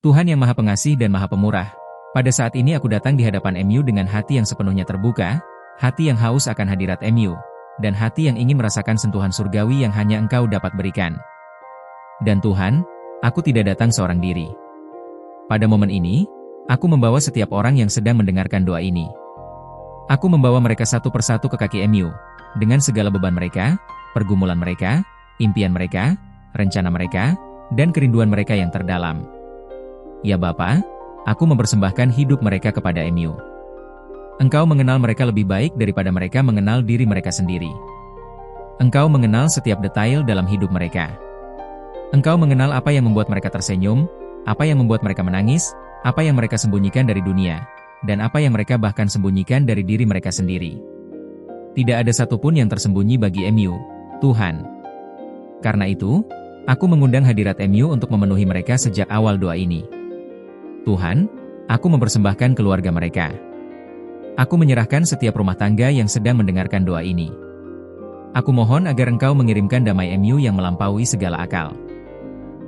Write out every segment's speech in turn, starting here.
Tuhan yang Maha Pengasih dan Maha Pemurah, pada saat ini aku datang di hadapan MU dengan hati yang sepenuhnya terbuka, hati yang haus akan hadirat MU, dan hati yang ingin merasakan sentuhan surgawi yang hanya Engkau dapat berikan. Dan Tuhan, aku tidak datang seorang diri. Pada momen ini, aku membawa setiap orang yang sedang mendengarkan doa ini. Aku membawa mereka satu persatu ke kaki MU, dengan segala beban mereka, pergumulan mereka, impian mereka, rencana mereka, dan kerinduan mereka yang terdalam. Ya Bapa, aku mempersembahkan hidup mereka kepada MU. Engkau mengenal mereka lebih baik daripada mereka mengenal diri mereka sendiri. Engkau mengenal setiap detail dalam hidup mereka. Engkau mengenal apa yang membuat mereka tersenyum, apa yang membuat mereka menangis, apa yang mereka sembunyikan dari dunia, dan apa yang mereka bahkan sembunyikan dari diri mereka sendiri. Tidak ada satupun yang tersembunyi bagi MU, Tuhan. Karena itu, aku mengundang hadirat MU untuk memenuhi mereka sejak awal doa ini. Tuhan, aku mempersembahkan keluarga mereka. Aku menyerahkan setiap rumah tangga yang sedang mendengarkan doa ini. Aku mohon agar Engkau mengirimkan damai MU yang melampaui segala akal.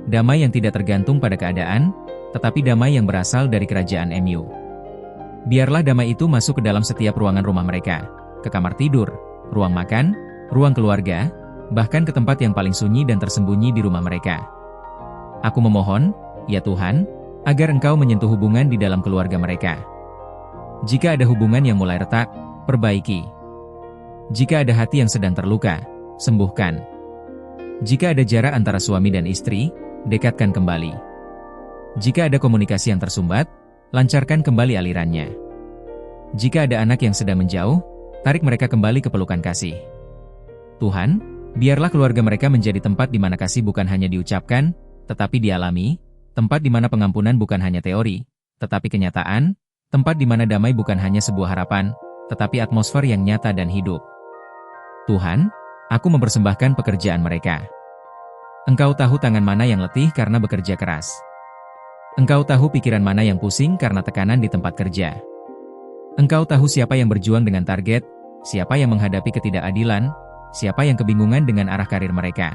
Damai yang tidak tergantung pada keadaan, tetapi damai yang berasal dari kerajaan MU. Biarlah damai itu masuk ke dalam setiap ruangan rumah mereka, ke kamar tidur, ruang makan, ruang keluarga, bahkan ke tempat yang paling sunyi dan tersembunyi di rumah mereka. Aku memohon, ya Tuhan, agar Engkau menyentuh hubungan di dalam keluarga mereka. Jika ada hubungan yang mulai retak, perbaiki. Jika ada hati yang sedang terluka, sembuhkan. Jika ada jarak antara suami dan istri, dekatkan kembali. Jika ada komunikasi yang tersumbat, lancarkan kembali alirannya. Jika ada anak yang sedang menjauh, tarik mereka kembali ke pelukan kasih. Tuhan, biarlah keluarga mereka menjadi tempat di mana kasih bukan hanya diucapkan, tetapi dialami, tempat di mana pengampunan bukan hanya teori, tetapi kenyataan, tempat di mana damai bukan hanya sebuah harapan, tetapi atmosfer yang nyata dan hidup. Tuhan, aku mempersembahkan pekerjaan mereka. Engkau tahu tangan mana yang letih karena bekerja keras. Engkau tahu pikiran mana yang pusing karena tekanan di tempat kerja. Engkau tahu siapa yang berjuang dengan target, siapa yang menghadapi ketidakadilan, siapa yang kebingungan dengan arah karir mereka.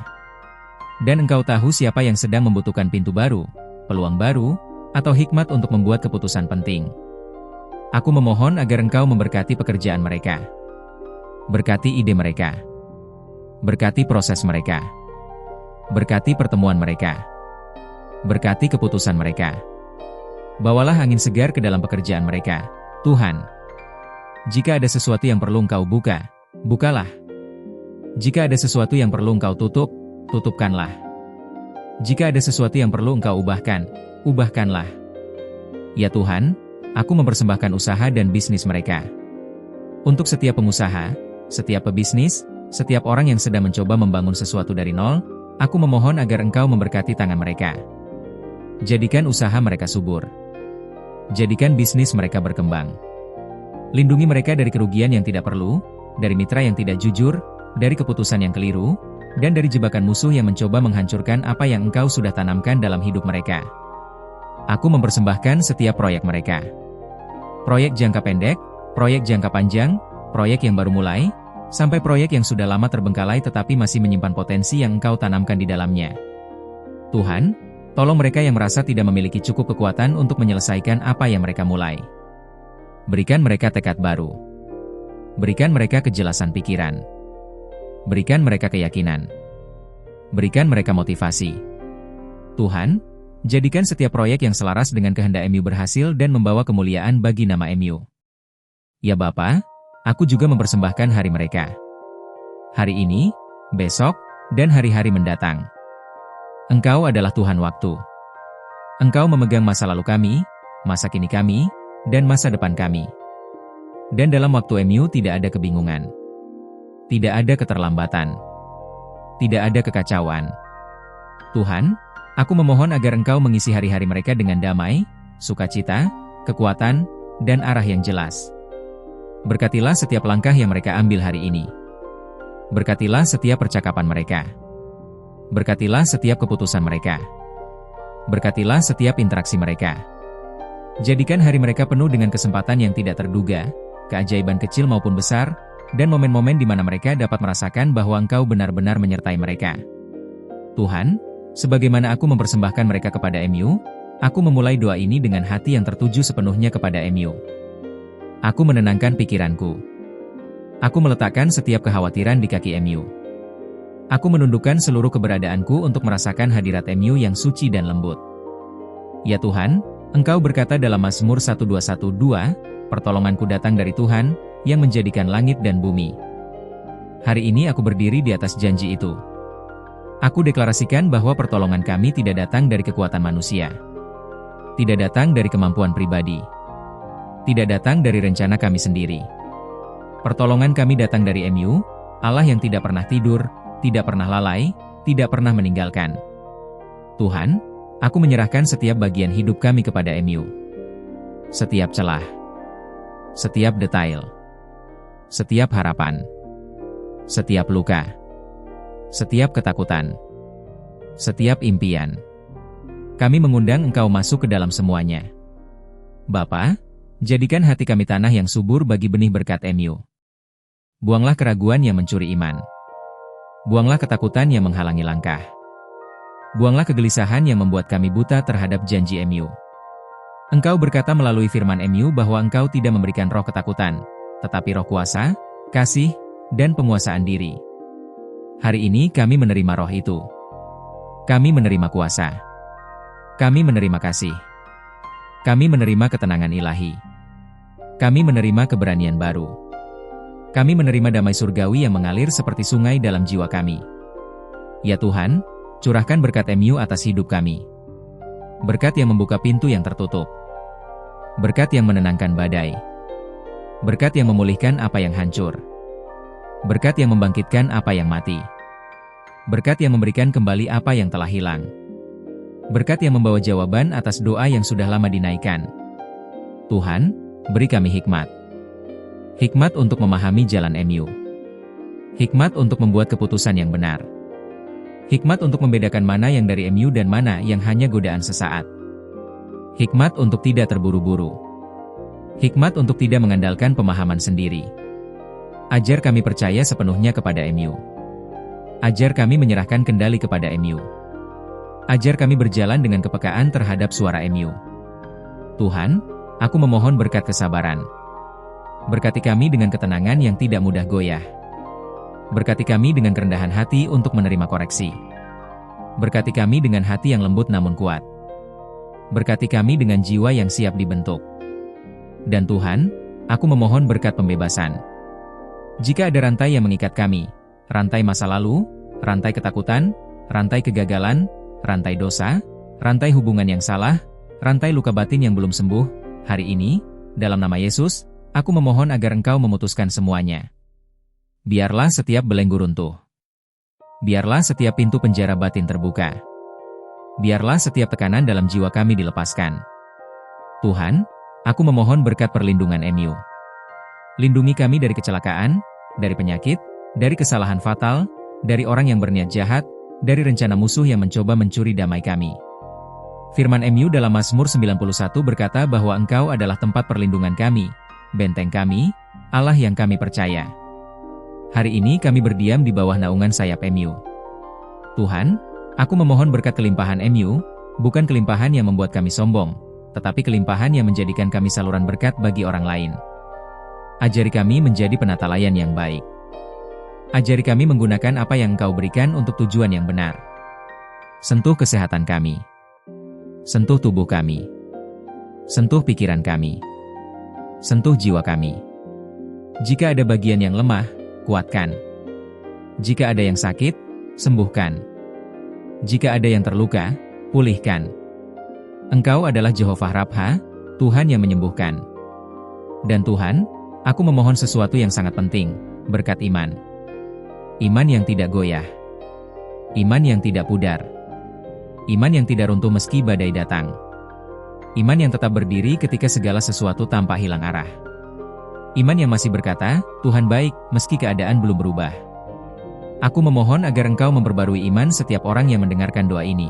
Dan Engkau tahu siapa yang sedang membutuhkan pintu baru, peluang baru, atau hikmat untuk membuat keputusan penting. Aku memohon agar Engkau memberkati pekerjaan mereka. Berkati ide mereka. Berkati proses mereka. Berkati pertemuan mereka. Berkati keputusan mereka. Bawalah angin segar ke dalam pekerjaan mereka, Tuhan. Jika ada sesuatu yang perlu Engkau buka, bukalah. Jika ada sesuatu yang perlu Engkau tutup, tutupkanlah. Jika ada sesuatu yang perlu Engkau ubahkan, ubahkanlah. Ya Tuhan, aku mempersembahkan usaha dan bisnis mereka. Untuk setiap pengusaha, setiap pebisnis, setiap orang yang sedang mencoba membangun sesuatu dari nol, aku memohon agar Engkau memberkati tangan mereka. Jadikan usaha mereka subur. Jadikan bisnis mereka berkembang. Lindungi mereka dari kerugian yang tidak perlu, dari mitra yang tidak jujur, dari keputusan yang keliru, dan dari jebakan musuh yang mencoba menghancurkan apa yang Engkau sudah tanamkan dalam hidup mereka. Aku mempersembahkan setiap proyek mereka. Proyek jangka pendek, proyek jangka panjang, proyek yang baru mulai, sampai proyek yang sudah lama terbengkalai tetapi masih menyimpan potensi yang Engkau tanamkan di dalamnya. Tuhan, tolong mereka yang merasa tidak memiliki cukup kekuatan untuk menyelesaikan apa yang mereka mulai. Berikan mereka tekad baru. Berikan mereka kejelasan pikiran. Berikan mereka keyakinan. Berikan mereka motivasi. Tuhan, jadikan setiap proyek yang selaras dengan kehendak MU berhasil dan membawa kemuliaan bagi nama MU. Ya Bapa, aku juga mempersembahkan hari mereka. Hari ini, besok, dan hari-hari mendatang. Engkau adalah Tuhan waktu. Engkau memegang masa lalu kami, masa kini kami, dan masa depan kami. Dan dalam waktu MU tidak ada kebingungan. Tidak ada keterlambatan. Tidak ada kekacauan. Tuhan, aku memohon agar Engkau mengisi hari-hari mereka dengan damai, sukacita, kekuatan, dan arah yang jelas. Berkatilah setiap langkah yang mereka ambil hari ini. Berkatilah setiap percakapan mereka. Berkatilah setiap keputusan mereka. Berkatilah setiap interaksi mereka. Jadikan hari mereka penuh dengan kesempatan yang tidak terduga, keajaiban kecil maupun besar, dan momen-momen di mana mereka dapat merasakan bahwa Engkau benar-benar menyertai mereka. Tuhan, sebagaimana aku mempersembahkan mereka kepada MU, Aku memulai doa ini dengan hati yang tertuju sepenuhnya kepada MU. Aku menenangkan pikiranku. Aku meletakkan setiap kekhawatiran di kaki MU. Aku menundukkan seluruh keberadaanku untuk merasakan hadirat MU yang suci dan lembut. Ya Tuhan, Engkau berkata dalam Mazmur 121:2, pertolonganku datang dari Tuhan, yang menjadikan langit dan bumi. Hari ini aku berdiri di atas janji itu. Aku deklarasikan bahwa pertolongan kami tidak datang dari kekuatan manusia. Tidak datang dari kemampuan pribadi. Tidak datang dari rencana kami sendiri. Pertolongan kami datang dari MU, Allah yang tidak pernah tidur, tidak pernah lalai, tidak pernah meninggalkan. Tuhan, aku menyerahkan setiap bagian hidup kami kepada MU. Setiap celah. Setiap detail. Setiap harapan. Setiap luka. Setiap ketakutan. Setiap impian. Kami mengundang Engkau masuk ke dalam semuanya. Bapa, jadikan hati kami tanah yang subur bagi benih berkat MU. Buanglah keraguan yang mencuri iman. Buanglah ketakutan yang menghalangi langkah. Buanglah kegelisahan yang membuat kami buta terhadap janji MU. Engkau berkata melalui firman MU bahwa Engkau tidak memberikan roh ketakutan, tetapi roh kuasa, kasih, dan penguasaan diri. Hari ini kami menerima roh itu. Kami menerima kuasa. Kami menerima kasih. Kami menerima ketenangan ilahi. Kami menerima keberanian baru. Kami menerima damai surgawi yang mengalir seperti sungai dalam jiwa kami. Ya Tuhan, curahkan berkat MU atas hidup kami. Berkat yang membuka pintu yang tertutup. Berkat yang menenangkan badai. Berkat yang memulihkan apa yang hancur. Berkat yang membangkitkan apa yang mati. Berkat yang memberikan kembali apa yang telah hilang. Berkat yang membawa jawaban atas doa yang sudah lama dinaikkan. Tuhan, beri kami hikmat. Hikmat untuk memahami jalan MU. Hikmat untuk membuat keputusan yang benar. Hikmat untuk membedakan mana yang dari MU dan mana yang hanya godaan sesaat. Hikmat untuk tidak terburu-buru. Hikmat untuk tidak mengandalkan pemahaman sendiri. Ajar kami percaya sepenuhnya kepada MU. Ajar kami menyerahkan kendali kepada MU. Ajar kami berjalan dengan kepekaan terhadap suara MU. Tuhan, aku memohon berkat kesabaran. Berkati kami dengan ketenangan yang tidak mudah goyah. Berkati kami dengan kerendahan hati untuk menerima koreksi. Berkati kami dengan hati yang lembut namun kuat. Berkati kami dengan jiwa yang siap dibentuk. Dan Tuhan, aku memohon berkat pembebasan. Jika ada rantai yang mengikat kami, rantai masa lalu, rantai ketakutan, rantai kegagalan, rantai dosa, rantai hubungan yang salah, rantai luka batin yang belum sembuh, hari ini, dalam nama Yesus, aku memohon agar Engkau memutuskan semuanya. Biarlah setiap belenggu runtuh. Biarlah setiap pintu penjara batin terbuka. Biarlah setiap tekanan dalam jiwa kami dilepaskan. Tuhan, aku memohon berkat perlindungan MU. Lindungi kami dari kecelakaan, dari penyakit, dari kesalahan fatal, dari orang yang berniat jahat, dari rencana musuh yang mencoba mencuri damai kami. Firman MU dalam Mazmur 91 berkata bahwa Engkau adalah tempat perlindungan kami, benteng kami, Allah yang kami percaya. Hari ini kami berdiam di bawah naungan sayap MU. Tuhan, aku memohon berkat kelimpahan MU, bukan kelimpahan yang membuat kami sombong, tetapi kelimpahan yang menjadikan kami saluran berkat bagi orang lain. Ajari kami menjadi penata layan yang baik. Ajari kami menggunakan apa yang Engkau berikan untuk tujuan yang benar. Sentuh kesehatan kami. Sentuh tubuh kami. Sentuh pikiran kami. Sentuh jiwa kami. Jika ada bagian yang lemah, kuatkan. Jika ada yang sakit, sembuhkan. Jika ada yang terluka, pulihkan. Engkau adalah Jehovah Rapha, Tuhan yang menyembuhkan. Dan Tuhan, aku memohon sesuatu yang sangat penting, berkat iman. Iman yang tidak goyah. Iman yang tidak pudar. Iman yang tidak runtuh meski badai datang. Iman yang tetap berdiri ketika segala sesuatu tampak hilang arah. Iman yang masih berkata, Tuhan baik, meski keadaan belum berubah. Aku memohon agar Engkau memperbarui iman setiap orang yang mendengarkan doa ini.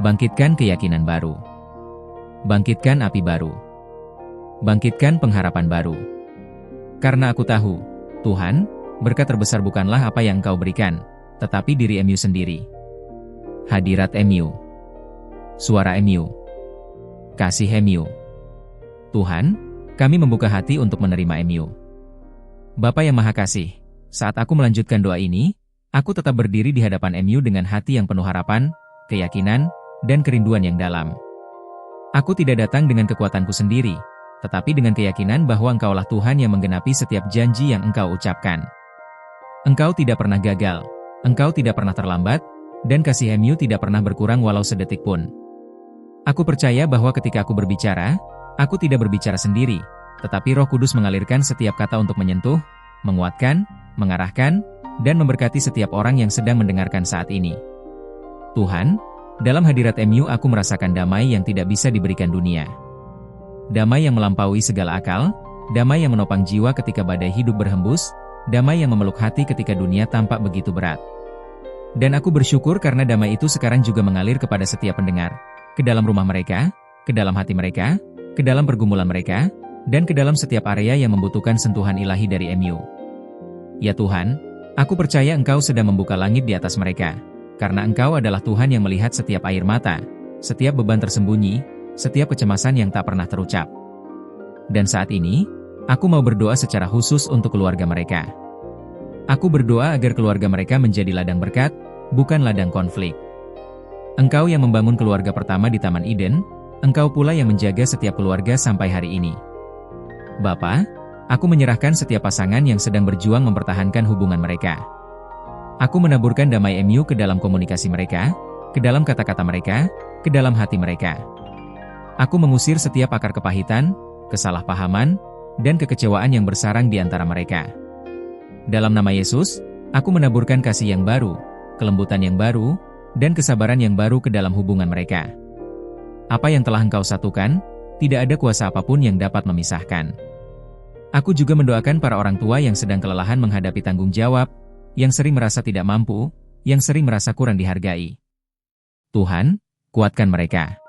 Bangkitkan keyakinan baru. Bangkitkan api baru. Bangkitkan pengharapan baru. Karena aku tahu, Tuhan, berkat terbesar bukanlah apa yang Engkau berikan, tetapi diri MU sendiri. Hadirat MU. Suara MU. Kasih MU. Tuhan, kami membuka hati untuk menerima MU. Bapa yang Maha Kasih, saat aku melanjutkan doa ini, aku tetap berdiri di hadapan MU dengan hati yang penuh harapan, keyakinan, dan kerinduan yang dalam. Aku tidak datang dengan kekuatanku sendiri, tetapi dengan keyakinan bahwa Engkaulah Tuhan yang menggenapi setiap janji yang Engkau ucapkan. Engkau tidak pernah gagal, Engkau tidak pernah terlambat, dan kasih MU tidak pernah berkurang walau sedetik pun. Aku percaya bahwa ketika aku berbicara, aku tidak berbicara sendiri, tetapi Roh Kudus mengalirkan setiap kata untuk menyentuh, menguatkan, mengarahkan, dan memberkati setiap orang yang sedang mendengarkan saat ini. Tuhan, dalam hadirat MU aku merasakan damai yang tidak bisa diberikan dunia. Damai yang melampaui segala akal, damai yang menopang jiwa ketika badai hidup berhembus, damai yang memeluk hati ketika dunia tampak begitu berat. Dan aku bersyukur karena damai itu sekarang juga mengalir kepada setiap pendengar, ke dalam rumah mereka, ke dalam hati mereka, ke dalam pergumulan mereka, dan ke dalam setiap area yang membutuhkan sentuhan ilahi dari MU. Ya Tuhan, aku percaya Engkau sedang membuka langit di atas mereka, karena Engkau adalah Tuhan yang melihat setiap air mata, setiap beban tersembunyi, setiap kecemasan yang tak pernah terucap. Dan saat ini, aku mau berdoa secara khusus untuk keluarga mereka. Aku berdoa agar keluarga mereka menjadi ladang berkat, bukan ladang konflik. Engkau yang membangun keluarga pertama di Taman Eden, Engkau pula yang menjaga setiap keluarga sampai hari ini. Bapa, aku menyerahkan setiap pasangan yang sedang berjuang mempertahankan hubungan mereka. Aku menaburkan damai MU ke dalam komunikasi mereka, ke dalam kata-kata mereka, ke dalam hati mereka. Aku mengusir setiap akar kepahitan, kesalahpahaman, dan kekecewaan yang bersarang di antara mereka. Dalam nama Yesus, aku menaburkan kasih yang baru, kelembutan yang baru, dan kesabaran yang baru ke dalam hubungan mereka. Apa yang telah Engkau satukan, tidak ada kuasa apapun yang dapat memisahkan. Aku juga mendoakan para orang tua yang sedang kelelahan menghadapi tanggung jawab, yang sering merasa tidak mampu, yang sering merasa kurang dihargai. Tuhan, kuatkan mereka.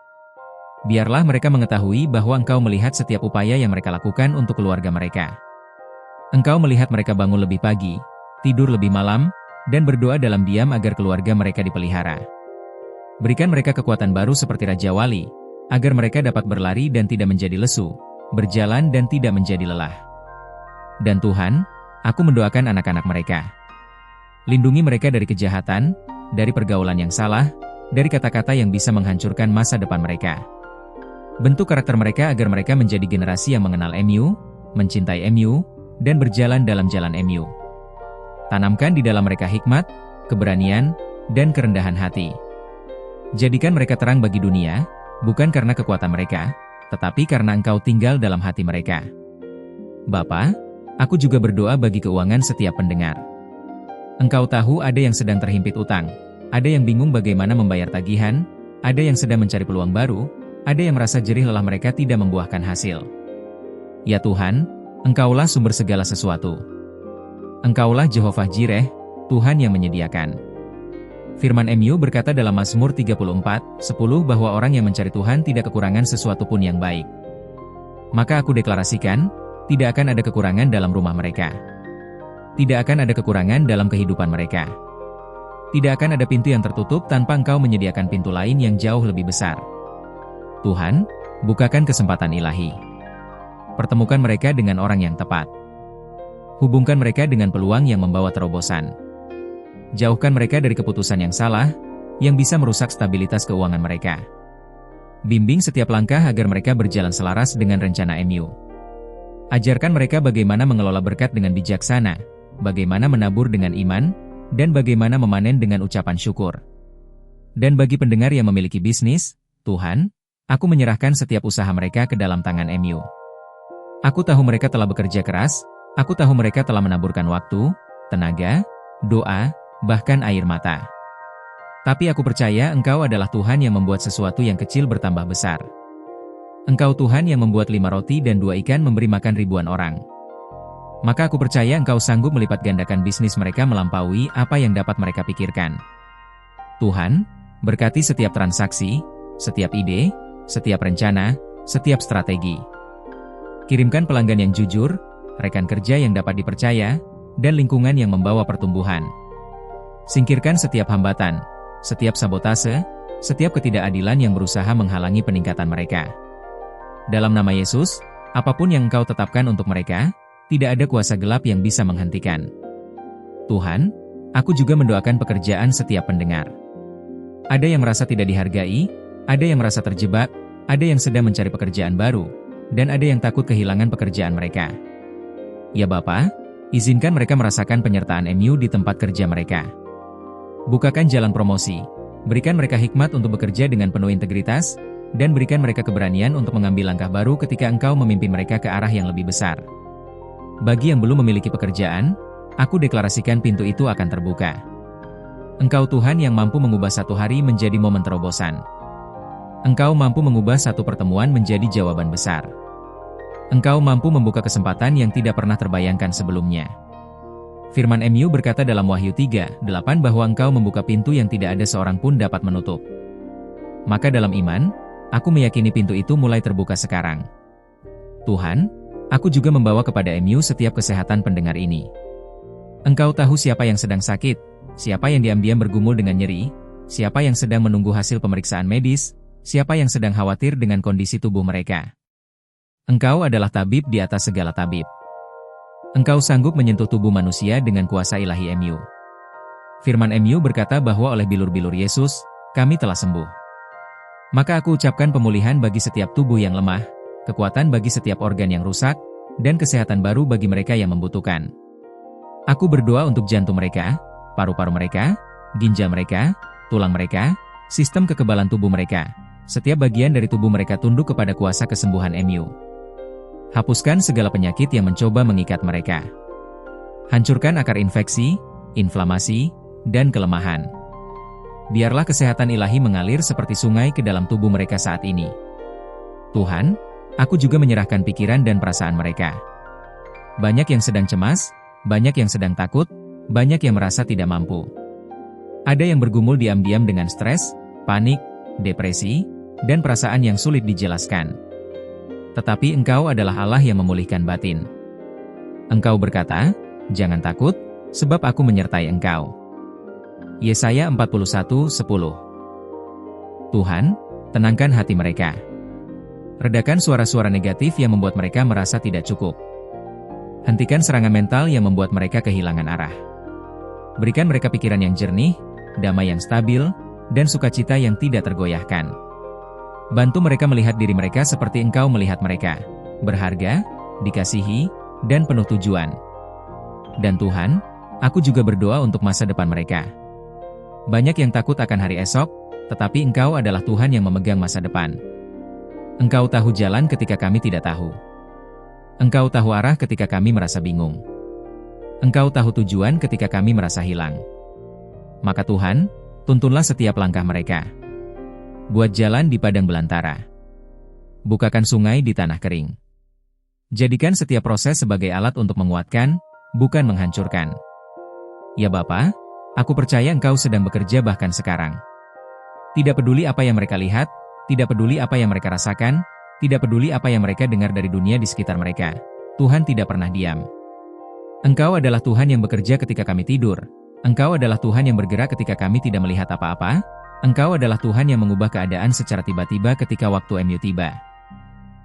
Biarlah mereka mengetahui bahwa Engkau melihat setiap upaya yang mereka lakukan untuk keluarga mereka. Engkau melihat mereka bangun lebih pagi, tidur lebih malam, dan berdoa dalam diam agar keluarga mereka dipelihara. Berikan mereka kekuatan baru seperti Raja Wali, agar mereka dapat berlari dan tidak menjadi lesu, berjalan dan tidak menjadi lelah. Dan Tuhan, aku mendoakan anak-anak mereka. Lindungi mereka dari kejahatan, dari pergaulan yang salah, dari kata-kata yang bisa menghancurkan masa depan mereka. Bentuk karakter mereka agar mereka menjadi generasi yang mengenal MU, mencintai MU, dan berjalan dalam jalan MU. Tanamkan di dalam mereka hikmat, keberanian, dan kerendahan hati. Jadikan mereka terang bagi dunia, bukan karena kekuatan mereka, tetapi karena Engkau tinggal dalam hati mereka. Bapa, aku juga berdoa bagi keuangan setiap pendengar. Engkau tahu ada yang sedang terhimpit utang, ada yang bingung bagaimana membayar tagihan, ada yang sedang mencari peluang baru, ada yang merasa jerih lelah mereka tidak membuahkan hasil. Ya Tuhan, Engkaulah sumber segala sesuatu. Engkaulah Jehovah Jireh, Tuhan yang menyediakan. Firman MU berkata dalam Mazmur 34:10 bahwa orang yang mencari Tuhan tidak kekurangan sesuatu pun yang baik. Maka aku deklarasikan, tidak akan ada kekurangan dalam rumah mereka. Tidak akan ada kekurangan dalam kehidupan mereka. Tidak akan ada pintu yang tertutup tanpa Engkau menyediakan pintu lain yang jauh lebih besar. Tuhan, bukakan kesempatan ilahi. Pertemukan mereka dengan orang yang tepat. Hubungkan mereka dengan peluang yang membawa terobosan. Jauhkan mereka dari keputusan yang salah, yang bisa merusak stabilitas keuangan mereka. Bimbing setiap langkah agar mereka berjalan selaras dengan rencana MU. Ajarkan mereka bagaimana mengelola berkat dengan bijaksana, bagaimana menabur dengan iman, dan bagaimana memanen dengan ucapan syukur. Dan bagi pendengar yang memiliki bisnis, Tuhan, aku menyerahkan setiap usaha mereka ke dalam tangan MU. Aku tahu mereka telah bekerja keras, aku tahu mereka telah menaburkan waktu, tenaga, doa, bahkan air mata. Tapi aku percaya Engkau adalah Tuhan yang membuat sesuatu yang kecil bertambah besar. Engkau Tuhan yang membuat 5 roti dan 2 ikan memberi makan ribuan orang. Maka aku percaya Engkau sanggup melipat gandakan bisnis mereka melampaui apa yang dapat mereka pikirkan. Tuhan, berkati setiap transaksi, setiap ide, setiap rencana, setiap strategi. Kirimkan pelanggan yang jujur, rekan kerja yang dapat dipercaya, dan lingkungan yang membawa pertumbuhan. Singkirkan setiap hambatan, setiap sabotase, setiap ketidakadilan yang berusaha menghalangi peningkatan mereka. Dalam nama Yesus, apapun yang Engkau tetapkan untuk mereka, tidak ada kuasa gelap yang bisa menghentikan. Tuhan, aku juga mendoakan pekerjaan setiap pendengar. Ada yang merasa tidak dihargai, ada yang merasa terjebak, ada yang sedang mencari pekerjaan baru, dan ada yang takut kehilangan pekerjaan mereka. Ya Bapa, izinkan mereka merasakan penyertaan MU di tempat kerja mereka. Bukakan jalan promosi, berikan mereka hikmat untuk bekerja dengan penuh integritas, dan berikan mereka keberanian untuk mengambil langkah baru ketika Engkau memimpin mereka ke arah yang lebih besar. Bagi yang belum memiliki pekerjaan, aku deklarasikan pintu itu akan terbuka. Engkau Tuhan yang mampu mengubah satu hari menjadi momen terobosan. Engkau mampu mengubah satu pertemuan menjadi jawaban besar. Engkau mampu membuka kesempatan yang tidak pernah terbayangkan sebelumnya. Firman MU berkata dalam Wahyu 3:8 bahwa Engkau membuka pintu yang tidak ada seorang pun dapat menutup. Maka dalam iman, aku meyakini pintu itu mulai terbuka sekarang. Tuhan, aku juga membawa kepada MU setiap kesehatan pendengar ini. Engkau tahu siapa yang sedang sakit, siapa yang diam-diam bergumul dengan nyeri, siapa yang sedang menunggu hasil pemeriksaan medis, siapa yang sedang khawatir dengan kondisi tubuh mereka. Engkau adalah tabib di atas segala tabib. Engkau sanggup menyentuh tubuh manusia dengan kuasa ilahi MU. Firman MU berkata bahwa oleh bilur-bilur Yesus, kami telah sembuh. Maka aku ucapkan pemulihan bagi setiap tubuh yang lemah, kekuatan bagi setiap organ yang rusak, dan kesehatan baru bagi mereka yang membutuhkan. Aku berdoa untuk jantung mereka, paru-paru mereka, ginjal mereka, tulang mereka, sistem kekebalan tubuh mereka. Setiap bagian dari tubuh mereka tunduk kepada kuasa kesembuhan MU. Hapuskan segala penyakit yang mencoba mengikat mereka. Hancurkan akar infeksi, inflamasi, dan kelemahan. Biarlah kesehatan ilahi mengalir seperti sungai ke dalam tubuh mereka saat ini. Tuhan, aku juga menyerahkan pikiran dan perasaan mereka. Banyak yang sedang cemas, banyak yang sedang takut, banyak yang merasa tidak mampu. Ada yang bergumul diam-diam dengan stres, panik, depresi, dan perasaan yang sulit dijelaskan. Tetapi Engkau adalah Allah yang memulihkan batin. Engkau berkata, jangan takut, sebab aku menyertai engkau. Yesaya 41:10. Tuhan, tenangkan hati mereka. Redakan suara-suara negatif yang membuat mereka merasa tidak cukup. Hentikan serangan mental yang membuat mereka kehilangan arah. Berikan mereka pikiran yang jernih, damai yang stabil, dan sukacita yang tidak tergoyahkan. Bantu mereka melihat diri mereka seperti Engkau melihat mereka, berharga, dikasihi, dan penuh tujuan. Dan Tuhan, aku juga berdoa untuk masa depan mereka. Banyak yang takut akan hari esok, tetapi Engkau adalah Tuhan yang memegang masa depan. Engkau tahu jalan ketika kami tidak tahu. Engkau tahu arah ketika kami merasa bingung. Engkau tahu tujuan ketika kami merasa hilang. Maka Tuhan, tuntunlah setiap langkah mereka. Buat jalan di padang belantara. Bukakan sungai di tanah kering. Jadikan setiap proses sebagai alat untuk menguatkan, bukan menghancurkan. Ya Bapa, aku percaya Engkau sedang bekerja bahkan sekarang. Tidak peduli apa yang mereka lihat, tidak peduli apa yang mereka rasakan, tidak peduli apa yang mereka dengar dari dunia di sekitar mereka. Tuhan tidak pernah diam. Engkau adalah Tuhan yang bekerja ketika kami tidur. Engkau adalah Tuhan yang bergerak ketika kami tidak melihat apa-apa. Engkau adalah Tuhan yang mengubah keadaan secara tiba-tiba ketika waktu MU tiba.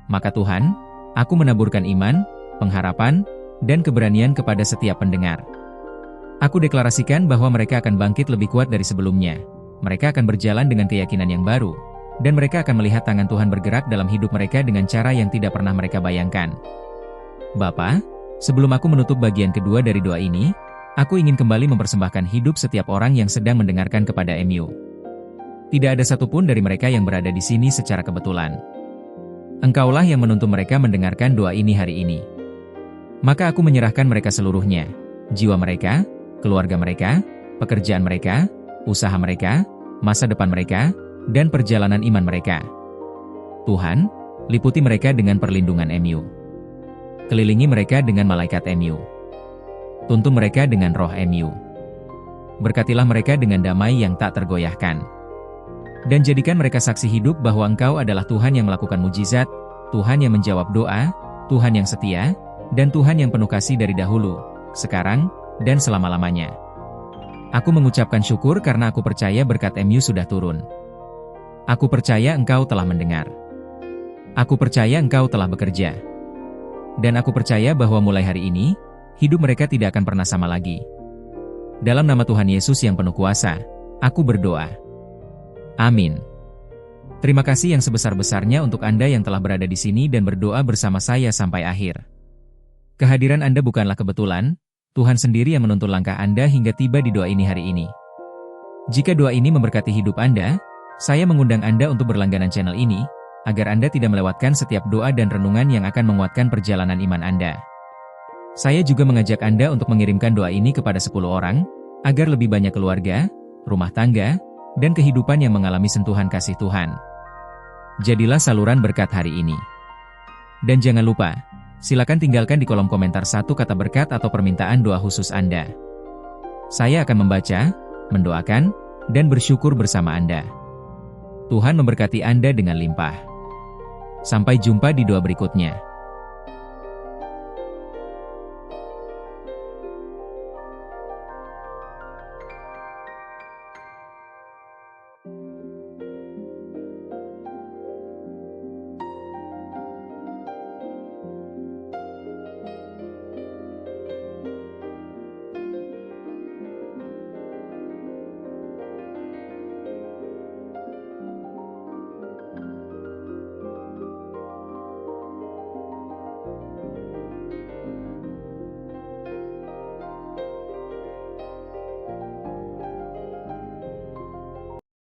Maka Tuhan, aku menaburkan iman, pengharapan, dan keberanian kepada setiap pendengar. Aku deklarasikan bahwa mereka akan bangkit lebih kuat dari sebelumnya. Mereka akan berjalan dengan keyakinan yang baru, dan mereka akan melihat tangan Tuhan bergerak dalam hidup mereka dengan cara yang tidak pernah mereka bayangkan. Bapa, sebelum aku menutup bagian kedua dari doa ini, aku ingin kembali mempersembahkan hidup setiap orang yang sedang mendengarkan kepada MU. Tidak ada satupun dari mereka yang berada di sini secara kebetulan. Engkaulah yang menuntun mereka mendengarkan doa ini hari ini. Maka aku menyerahkan mereka seluruhnya, jiwa mereka, keluarga mereka, pekerjaan mereka, usaha mereka, masa depan mereka, dan perjalanan iman mereka. Tuhan, liputi mereka dengan perlindungan MU. Kelilingi mereka dengan malaikat MU. Tuntun mereka dengan roh MU. Berkatilah mereka dengan damai yang tak tergoyahkan. Dan jadikan mereka saksi hidup bahwa Engkau adalah Tuhan yang melakukan mujizat, Tuhan yang menjawab doa, Tuhan yang setia, dan Tuhan yang penuh kasih dari dahulu, sekarang, dan selama-lamanya. Aku mengucapkan syukur karena aku percaya berkat MU sudah turun. Aku percaya Engkau telah mendengar. Aku percaya Engkau telah bekerja. Dan aku percaya bahwa mulai hari ini, hidup mereka tidak akan pernah sama lagi. Dalam nama Tuhan Yesus yang penuh kuasa, aku berdoa. Amin. Terima kasih yang sebesar-besarnya untuk Anda yang telah berada di sini dan berdoa bersama saya sampai akhir. Kehadiran Anda bukanlah kebetulan, Tuhan sendiri yang menuntun langkah Anda hingga tiba di doa ini hari ini. Jika doa ini memberkati hidup Anda, saya mengundang Anda untuk berlangganan channel ini, agar Anda tidak melewatkan setiap doa dan renungan yang akan menguatkan perjalanan iman Anda. Saya juga mengajak Anda untuk mengirimkan doa ini kepada 10 orang, agar lebih banyak keluarga, rumah tangga, dan kehidupan yang mengalami sentuhan kasih Tuhan. Jadilah saluran berkat hari ini. Dan jangan lupa, silakan tinggalkan di kolom komentar satu kata berkat atau permintaan doa khusus Anda. Saya akan membaca, mendoakan, dan bersyukur bersama Anda. Tuhan memberkati Anda dengan limpah. Sampai jumpa di doa berikutnya.